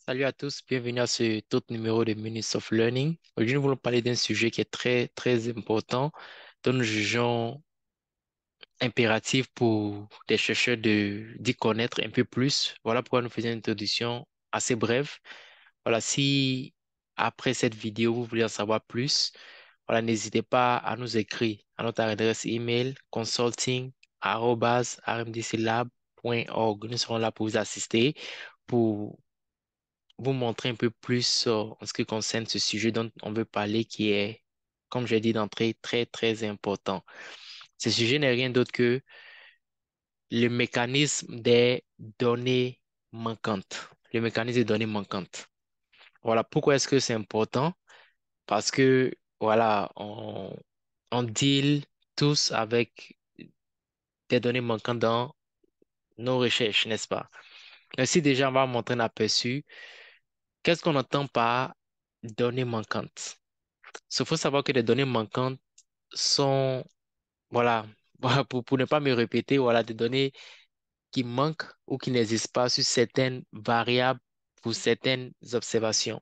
Salut à tous, bienvenue à ce tout numéro de Minutes of Learning. Aujourd'hui, nous voulons parler d'un sujet qui est très, très important, dont nous jugeons impératif pour des chercheurs d'y connaître un peu plus. Voilà pourquoi nous faisons une introduction assez brève. Voilà, si après cette vidéo, vous voulez en savoir plus, voilà, n'hésitez pas à nous écrire à notre adresse email consulting@rmdclab.org. Nous serons là pour vous assister, pour vous montrer un peu plus en ce qui concerne ce sujet dont on veut parler qui est, comme j'ai dit d'entrée, très, très important. Ce sujet n'est rien d'autre que le mécanisme des données manquantes. Le mécanisme des données manquantes. Voilà, pourquoi est-ce que c'est important? Parce que, voilà, on deal tous avec des données manquantes dans nos recherches, n'est-ce pas? Ainsi, déjà, on va montrer un aperçu. Qu'est-ce qu'on entend par données manquantes? Il faut savoir que les données manquantes sont, voilà, voilà, pour ne pas me répéter, voilà, des données qui manquent ou qui n'existent pas sur certaines variables pour certaines observations.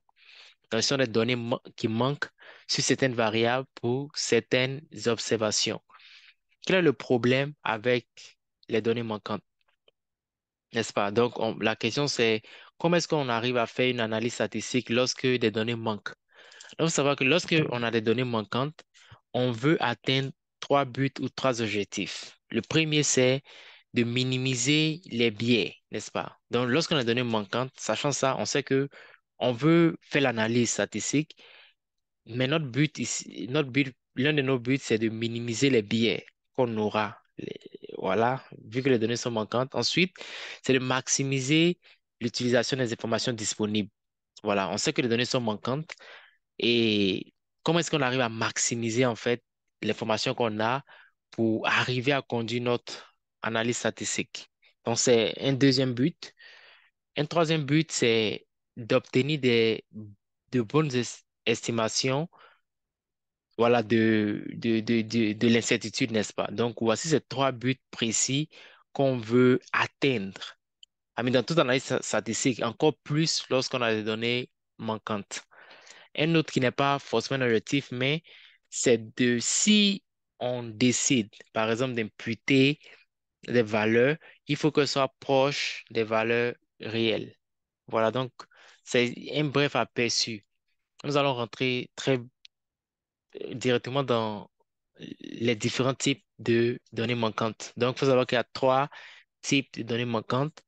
Donc, ce sont des données qui manquent sur certaines variables pour certaines observations. Quel est le problème avec les données manquantes, n'est-ce pas? Donc, la question c'est comment est-ce qu'on arrive à faire une analyse statistique lorsque des données manquent? Donc, il faut savoir que lorsque on a des données manquantes, on veut atteindre trois buts ou trois objectifs. Le premier, c'est de minimiser les biais, n'est-ce pas? Donc, lorsqu'on a des données manquantes, sachant ça, on sait que on veut faire l'analyse statistique, mais notre but ici, l'un de nos buts, c'est de minimiser les biais qu'on aura. Voilà, vu que les données sont manquantes. Ensuite, c'est de maximiser l'utilisation des informations disponibles. Voilà, on sait que les données sont manquantes. Et comment est-ce qu'on arrive à maximiser en fait l'information qu'on a pour arriver à conduire notre analyse statistique? Donc, c'est un deuxième but. Un troisième but, c'est d'obtenir de bonnes estimations, voilà, de l'incertitude, n'est-ce pas? Donc, voici ces trois buts précis qu'on veut atteindre. Ah, mais dans toute analyse statistique, encore plus lorsqu'on a des données manquantes. Un autre qui n'est pas forcément un objectif, mais c'est de si on décide, par exemple, d'imputer des valeurs, il faut que ce soit proche des valeurs réelles. Voilà, donc c'est un bref aperçu. Nous allons rentrer très directement dans les différents types de données manquantes. Donc, il faut savoir qu'il y a trois types de données manquantes.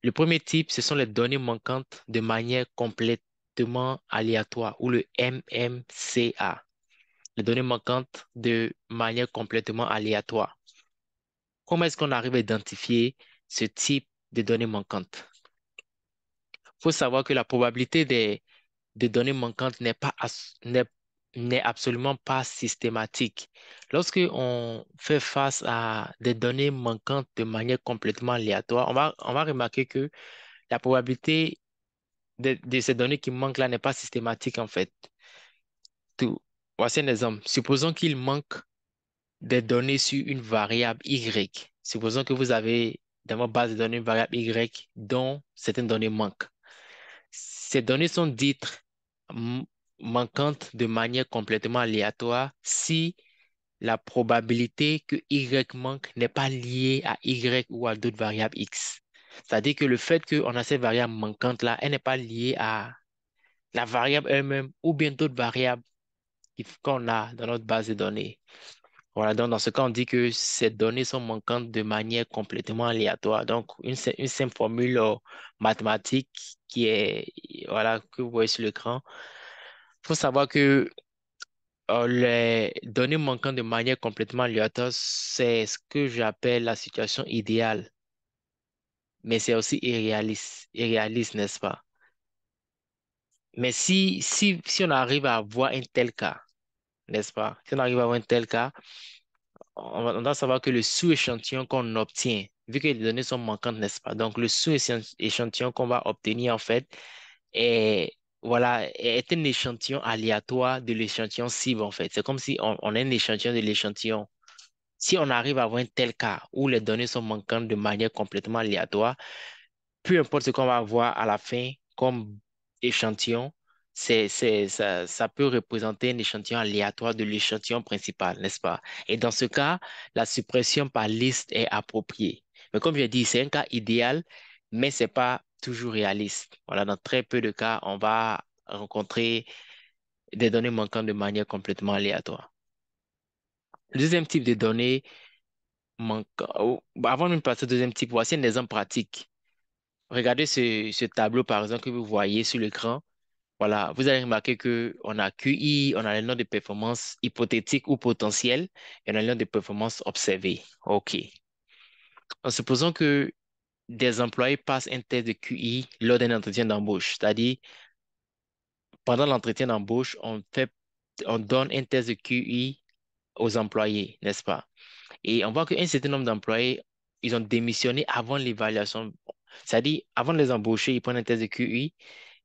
Le premier type, ce sont les données manquantes de manière complètement aléatoire ou le MMCA. Les données manquantes de manière complètement aléatoire. Comment est-ce qu'on arrive à identifier ce type de données manquantes? Il faut savoir que la probabilité des données manquantes n'est absolument pas systématique. Lorsque on fait face à des données manquantes de manière complètement aléatoire, on va remarquer que la probabilité de ces données qui manquent là n'est pas systématique en fait. Tout. Voici un exemple. Supposons qu'il manque des données sur une variable Y. Supposons que vous avez dans votre base de données une variable Y dont certaines données manquent. Ces données sont dites m- manquantes de manière complètement aléatoire si la probabilité que Y manque n'est pas liée à Y ou à d'autres variables X. C'est-à-dire que le fait qu'on a cette variable manquante-là, elle n'est pas liée à la variable elle-même ou bien d'autres variables qu'on a dans notre base de données. Voilà, donc dans ce cas, on dit que ces données sont manquantes de manière complètement aléatoire. Donc, une simple formule mathématique qui est, voilà, que vous voyez sur l'écran. Il faut savoir que les données manquantes de manière complètement aléatoire, c'est ce que j'appelle la situation idéale. Mais c'est aussi irréaliste, n'est-ce pas? Mais si on arrive à avoir un tel cas, n'est-ce pas? Si on arrive à avoir un tel cas, on doit savoir que le sous-échantillon qu'on obtient, vu que les données sont manquantes, n'est-ce pas? Donc, le sous-échantillon qu'on va obtenir, en fait, est, voilà, est un échantillon aléatoire de l'échantillon cible, en fait. C'est comme si on a un échantillon de l'échantillon. Si on arrive à avoir un tel cas où les données sont manquantes de manière complètement aléatoire, peu importe ce qu'on va avoir à la fin, comme échantillon, ça peut représenter un échantillon aléatoire de l'échantillon principal, n'est-ce pas? Et dans ce cas, la suppression par liste est appropriée. Mais comme je dit, c'est un cas idéal, mais c'est pas toujours réaliste. Voilà, dans très peu de cas, on va rencontrer des données manquantes de manière complètement aléatoire. Le deuxième type de données manquantes, avant de passer au deuxième type, voici un exemple pratique. Regardez ce tableau, par exemple, que vous voyez sur l'écran. Voilà, vous allez remarquer que on a QI, on a le nombre de performances hypothétiques ou potentielles et on a le nombre de performances observées. OK. En supposant que des employés passent un test de QI lors d'un entretien d'embauche, c'est-à-dire pendant l'entretien d'embauche, on donne un test de QI aux employés, n'est-ce pas? Et on voit qu'un certain nombre d'employés, ils ont démissionné avant l'évaluation. C'est-à-dire, avant de les embaucher, ils prennent un test de QI.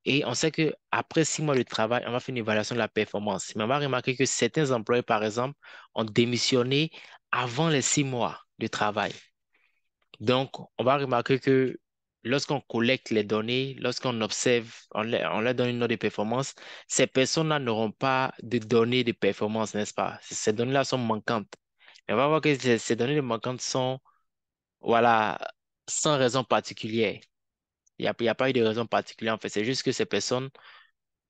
Et on sait qu'après 6 mois de travail, on va faire une évaluation de la performance. Mais on va remarquer que certains employés, par exemple, ont démissionné avant les 6 mois de travail. Donc, on va remarquer que lorsqu'on collecte les données, lorsqu'on observe, on leur donne une note de performance, ces personnes-là n'auront pas de données de performance, n'est-ce pas? Ces données-là sont manquantes. Et on va voir que ces données manquantes sont, voilà, sans raison particulière. Il y a pas eu de raison particulière, en fait. C'est juste que ces personnes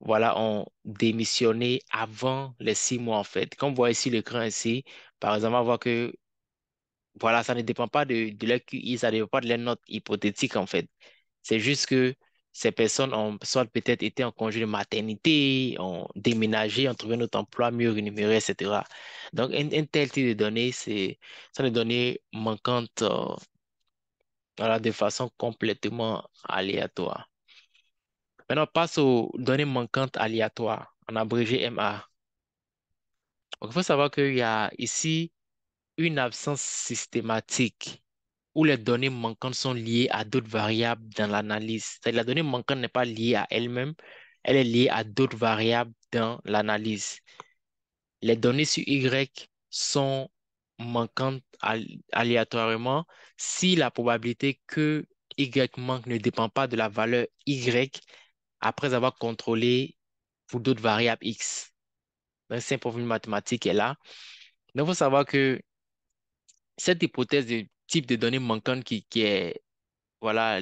voilà, ont démissionné avant les 6 mois, en fait. Comme vous voyez ici l'écran ici, par exemple, on va voir que, voilà, ça ne dépend pas de leur QI, ça ne dépend pas de leur note hypothétique, en fait. C'est juste que ces personnes ont soit peut-être été en congé de maternité, ont déménagé, ont trouvé un autre emploi mieux rémunéré, etc. Donc, un tel type de données, ça des données manquantes, voilà, de façon complètement aléatoire. Maintenant, on passe aux données manquantes aléatoires, en abrégé MA. Donc, il faut savoir qu'il y a ici une absence systématique où les données manquantes sont liées à d'autres variables dans l'analyse. C'est-à-dire la donnée manquante n'est pas liée à elle-même, elle est liée à d'autres variables dans l'analyse. Les données sur Y sont manquantes aléatoirement si la probabilité que Y manque ne dépend pas de la valeur Y après avoir contrôlé pour d'autres variables X. Donc, c'est une formule mathématique est là. Donc, il faut savoir que cette hypothèse de type de données manquantes qui est, voilà,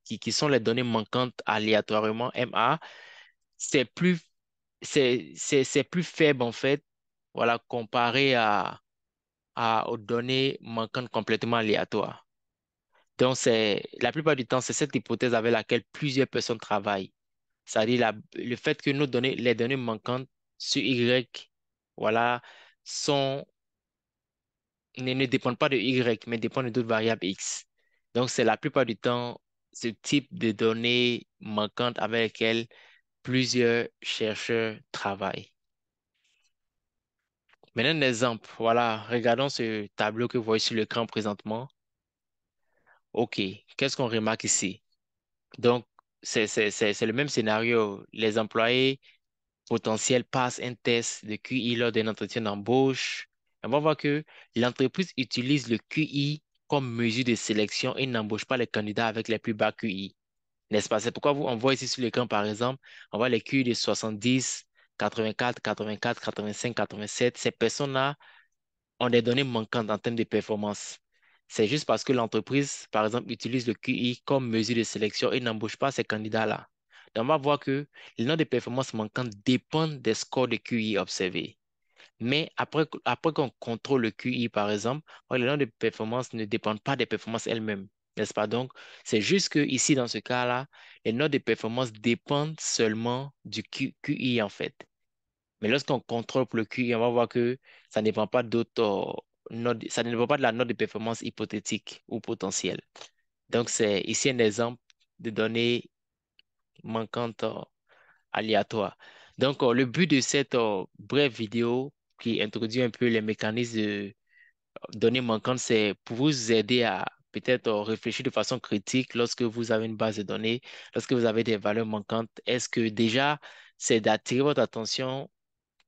qui sont les données manquantes aléatoirement, MA, c'est plus, c'est plus faible, en fait, voilà, comparé aux données manquantes complètement aléatoires. Donc, la plupart du temps, c'est cette hypothèse avec laquelle plusieurs personnes travaillent. C'est-à-dire le fait que les données manquantes sur Y, voilà, sont ne dépendent pas de Y, mais dépendent de d'autres variables X. Donc, c'est la plupart du temps ce type de données manquantes avec lesquelles plusieurs chercheurs travaillent. Maintenant, un exemple. Voilà, regardons ce tableau que vous voyez sur l'écran présentement. OK, qu'est-ce qu'on remarque ici? Donc, c'est le même scénario. Les employés potentiels passent un test de QI lors d'un entretien d'embauche. On va voir que l'entreprise utilise le QI comme mesure de sélection et n'embauche pas les candidats avec les plus bas QI. N'est-ce pas? C'est pourquoi on voit ici sur l'écran, par exemple, on voit les QI de 70, 84, 84, 85, 87. Ces personnes-là ont des données manquantes en termes de performance. C'est juste parce que l'entreprise, par exemple, utilise le QI comme mesure de sélection et n'embauche pas ces candidats-là. Donc, on va voir que les notes de performance manquantes dépendent des scores de QI observés. Mais après qu'on contrôle le QI, par exemple, les notes de performance ne dépendent pas des performances elles-mêmes. N'est-ce pas? Donc, c'est juste que ici, dans ce cas-là, les notes de performance dépendent seulement du QI, en fait. Mais lorsqu'on contrôle pour le QI, on va voir que ça ne dépend pas d'autres notes, ça ne dépend pas de la note de performance hypothétique ou potentielle. Donc, c'est ici un exemple de données manquantes aléatoires. Donc, le but de cette brève vidéo qui introduit un peu les mécanismes de données manquantes, c'est pour vous aider à peut-être réfléchir de façon critique lorsque vous avez une base de données, lorsque vous avez des valeurs manquantes. Est-ce que déjà, c'est d'attirer votre attention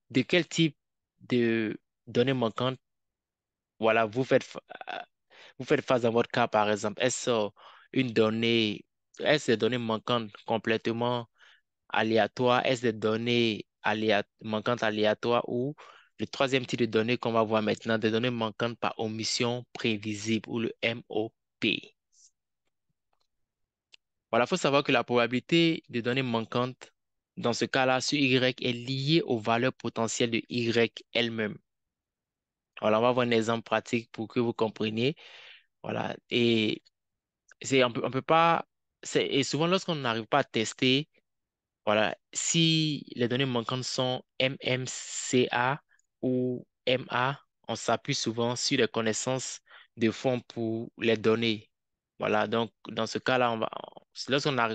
de quel type de données manquantes, voilà, vous faites face dans votre cas, par exemple? Est-ce une donnée Est-ce des données manquantes complètement aléatoires? Est-ce des données manquantes aléatoires ou le troisième type de données qu'on va voir maintenant, des données manquantes par omission prévisible ou le MOP. Voilà, il faut savoir que la probabilité de données manquantes dans ce cas-là sur Y est liée aux valeurs potentielles de Y elle-même. Voilà, on va voir un exemple pratique pour que vous compreniez. Voilà, et on peut pas, et souvent lorsqu'on n'arrive pas à tester, voilà, si les données manquantes sont MMCA ou MA, on s'appuie souvent sur les connaissances de fond pour les données. Voilà, donc dans ce cas-là,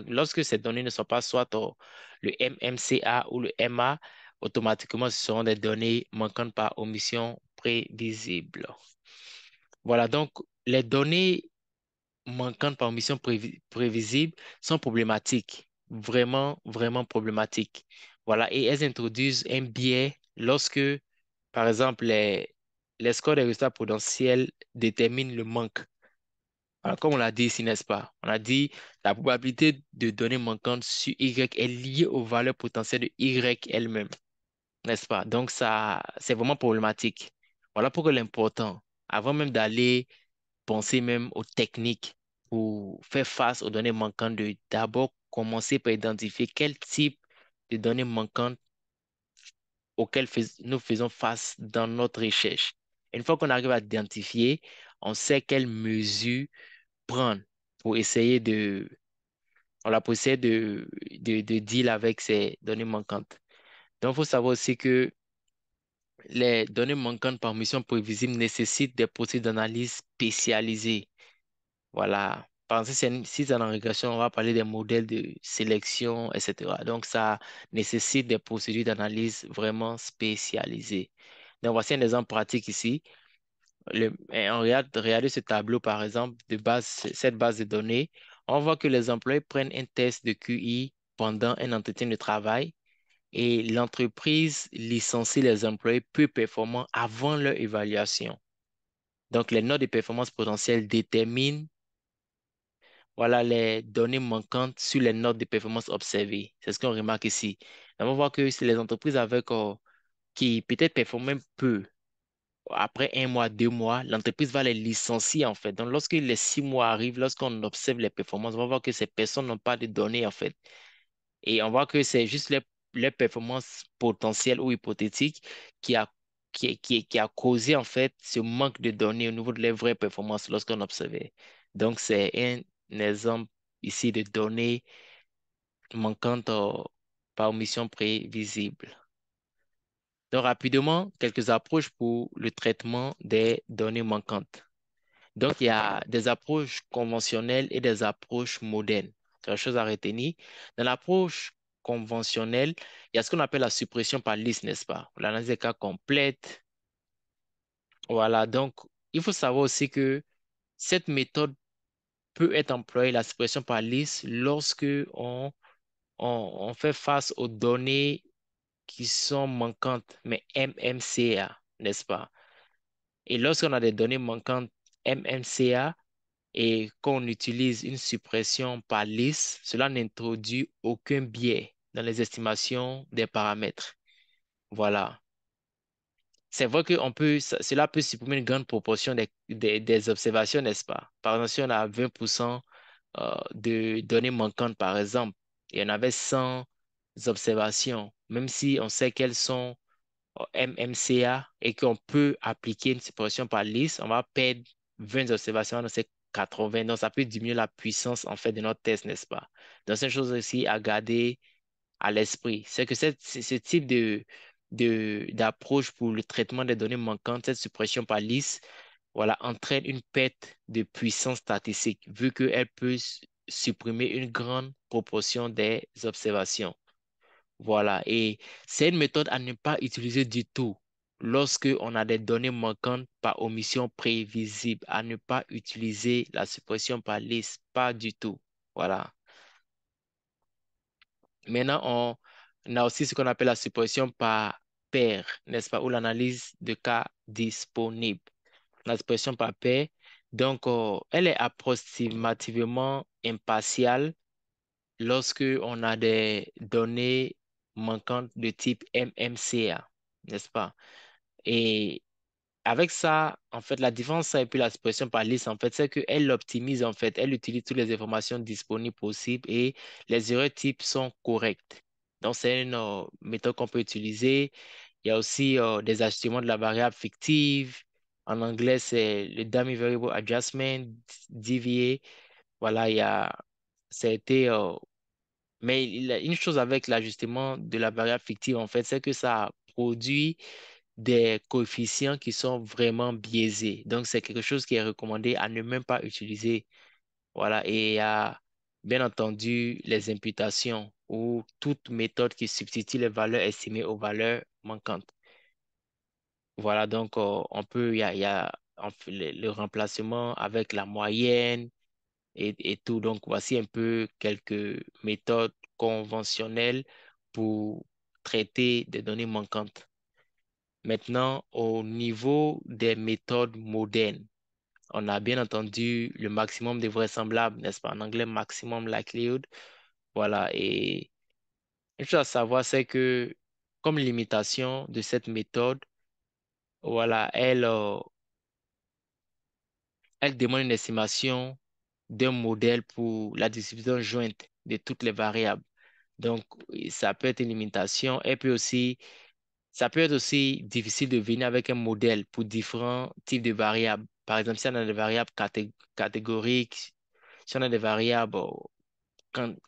lorsque ces données ne sont pas soit le MMCA ou le MA, automatiquement, ce seront des données manquantes par omission prévisible. Voilà, donc les données manquantes par omission prévisible sont problématiques, vraiment, vraiment problématiques. Voilà, et elles introduisent un biais lorsque, par exemple, les scores des résultats potentiels déterminent le manque. Alors, comme on l'a dit ici, n'est-ce pas? On a dit la probabilité de données manquantes sur Y est liée aux valeurs potentielles de Y elle-même, n'est-ce pas? Donc, ça, c'est vraiment problématique. Voilà pourquoi l'important, avant même d'aller penser même aux techniques pour faire face aux données manquantes, de d'abord commencer par identifier quel type de données manquantes auxquelles nous faisons face dans notre recherche. Une fois qu'on arrive à identifier, on sait quelles mesures prendre pour essayer pour essayer de deal avec ces données manquantes. Donc, il faut savoir aussi que les données manquantes par mission prévisible nécessitent des procédures d'analyse spécialisées. Voilà. Par exemple, si c'est en régression, on va parler des modèles de sélection, etc. Donc, ça nécessite des procédures d'analyse vraiment spécialisées. Donc, voici un exemple pratique ici. Regardez ce tableau, par exemple, de base, cette base de données. On voit que les employés prennent un test de QI pendant un entretien de travail et l'entreprise licencie les employés peu performants avant leur évaluation. Donc, les notes de performance potentielles déterminent voilà les données manquantes sur les notes de performance observées. C'est ce qu'on remarque ici. On va voir que c'est les entreprises qui peut-être performent peu. Après un mois, 2 mois, l'entreprise va les licencier en fait. Donc, lorsque les 6 mois arrivent, lorsqu'on observe les performances, on va voir que ces personnes n'ont pas de données en fait. Et on voit que c'est juste les performances potentielles ou hypothétiques qui a, qui a causé en fait ce manque de données au niveau de les vraies performances lorsqu'on observait. Donc, c'est un exemple ici de données manquantes par omission prévisible. Donc, rapidement, quelques approches pour le traitement des données manquantes. Donc, il y a des approches conventionnelles et des approches modernes. C'est la chose à retenir. Dans l'approche conventionnelle, il y a ce qu'on appelle la suppression par liste, n'est-ce pas? L'analyse des cas complète. Voilà, donc il faut savoir aussi que cette méthode peut être employée, la suppression par liste, lorsque on fait face aux données qui sont manquantes, mais MMCA, n'est-ce pas? Et lorsqu'on a des données manquantes MMCA, et qu'on utilise une suppression par liste, cela n'introduit aucun biais dans les estimations des paramètres. Voilà. C'est vrai que cela peut supprimer une grande proportion des observations, n'est-ce pas? Par exemple, si on a 20% de données manquantes, par exemple, et on avait 100 observations, même si on sait qu'elles sont MMCA et qu'on peut appliquer une séparation par liste, on va perdre 20 observations dans ces 80. Donc, ça peut diminuer la puissance, en fait, de notre test, n'est-ce pas? Donc, c'est une chose aussi à garder à l'esprit. C'est que ce type d'approche pour le traitement des données manquantes, cette suppression par liste, voilà, entraîne une perte de puissance statistique, vu qu'elle peut supprimer une grande proportion des observations. Voilà, et c'est une méthode à ne pas utiliser du tout lorsque on a des données manquantes par omission prévisible, à ne pas utiliser la suppression par liste, pas du tout. Voilà. Maintenant, on a aussi ce qu'on appelle la suppression par paire, n'est-ce pas, ou l'analyse de cas disponibles. La suppression par paire, donc, elle est approximativement impartiale lorsque on a des données manquantes de type MMCA, n'est-ce pas? Et avec ça, en fait, la différence et puis la suppression par liste, en fait, c'est qu'elle optimise, en fait, elle utilise toutes les informations disponibles possibles et les erreurs types sont correctes. Donc, c'est une méthode qu'on peut utiliser. Il y a aussi des ajustements de la variable fictive. En anglais, c'est le Dummy Variable Adjustment, DVA. Voilà, ça a été, mais une chose avec l'ajustement de la variable fictive, en fait, c'est que ça produit des coefficients qui sont vraiment biaisés. Donc, c'est quelque chose qui est recommandé à ne même pas utiliser. Voilà. Et il y a bien entendu les imputations ou toute méthode qui substitue les valeurs estimées aux valeurs manquantes. Voilà. Donc, il y a en fait, le remplacement avec la moyenne et tout. Donc, voici un peu quelques méthodes conventionnelles pour traiter des données manquantes. Maintenant, au niveau des méthodes modernes, on a bien entendu le maximum de vraisemblable, n'est-ce pas? En anglais, maximum likelihood. Voilà. Et une chose à savoir, c'est que comme limitation de cette méthode, voilà, elle demande une estimation d'un modèle pour la distribution jointe de toutes les variables. Donc, ça peut être une limitation. Ça peut être aussi difficile de venir avec un modèle pour différents types de variables. Par exemple, si on a des variables catégoriques, si on a des variables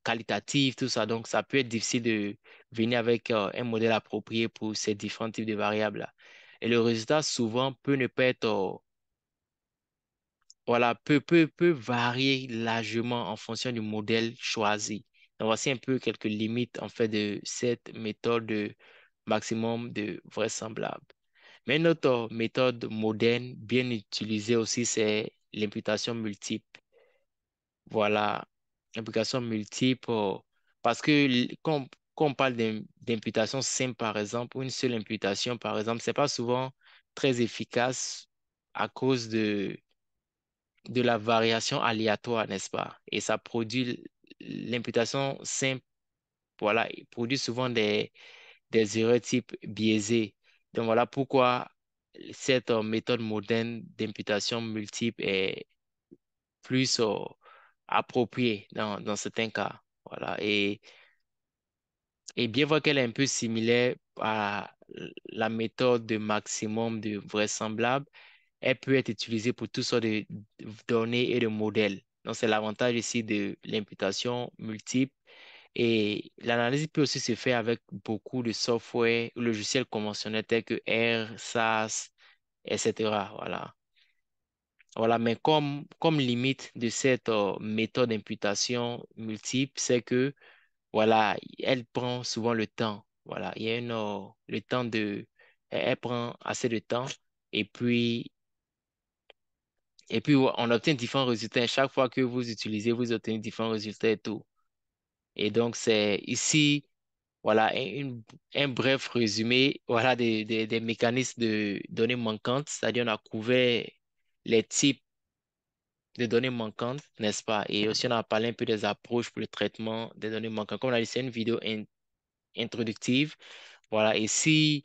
qualitatives, tout ça, donc ça peut être difficile de venir avec un modèle approprié pour ces différents types de variables-là. Et le résultat, souvent, peut ne pas être, voilà, peut varier largement en fonction du modèle choisi. Donc, voici un peu quelques limites, en fait, de cette méthode de maximum de vraisemblable. Mais une autre méthode moderne bien utilisée aussi, c'est l'imputation multiple. Voilà, implication multiple, parce que quand on parle d'imputation simple, par exemple, ou une seule imputation, par exemple, c'est pas souvent très efficace à cause de la variation aléatoire, n'est-ce pas? Et ça produit l'imputation simple, voilà, il produit souvent des erreurs type biaisées. Donc voilà pourquoi cette méthode moderne d'imputation multiple est plus appropriée dans certains cas. Voilà. Et bien voir qu'elle est un peu similaire à la méthode de maximum de vraisemblable, elle peut être utilisée pour toutes sortes de données et de modèles. Donc c'est l'avantage ici de l'imputation multiple. Et l'analyse peut aussi se faire avec beaucoup de software ou logiciels conventionnels tels que R, SAS, etc. Voilà. Voilà, mais comme limite de cette méthode d'imputation multiple, c'est que, voilà, elle prend souvent le temps. Voilà, il y a le temps elle prend assez de temps et puis on obtient différents résultats. Chaque fois que vous utilisez, vous obtenez différents résultats et tout. Et donc, c'est ici, voilà, un bref résumé, voilà, des mécanismes de données manquantes, c'est-à-dire on a couvert les types de données manquantes, n'est-ce pas? Et aussi, on a parlé un peu des approches pour le traitement des données manquantes. Comme on a dit, c'est une vidéo introductive. Voilà, et si,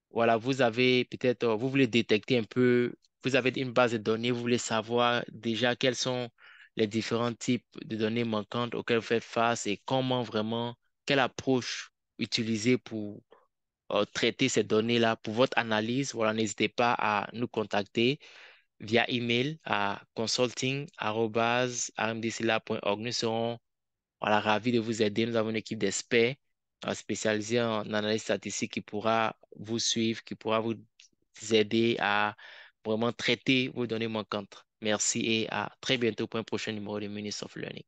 voilà, vous avez peut-être, vous voulez détecter un peu, vous avez une base de données, vous voulez savoir déjà quels sont les différents types de données manquantes auxquels vous faites face et comment vraiment, quelle approche utiliser pour traiter ces données-là pour votre analyse. Voilà, n'hésitez pas à nous contacter via email à consulting@rmdclab.org. Nous serons, voilà, ravis de vous aider. Nous avons une équipe d'experts spécialisée en analyse statistique qui pourra vous suivre, qui pourra vous aider à vraiment traiter vos données manquantes. Merci et à très bientôt pour un prochain numéro de Minutes of Learning.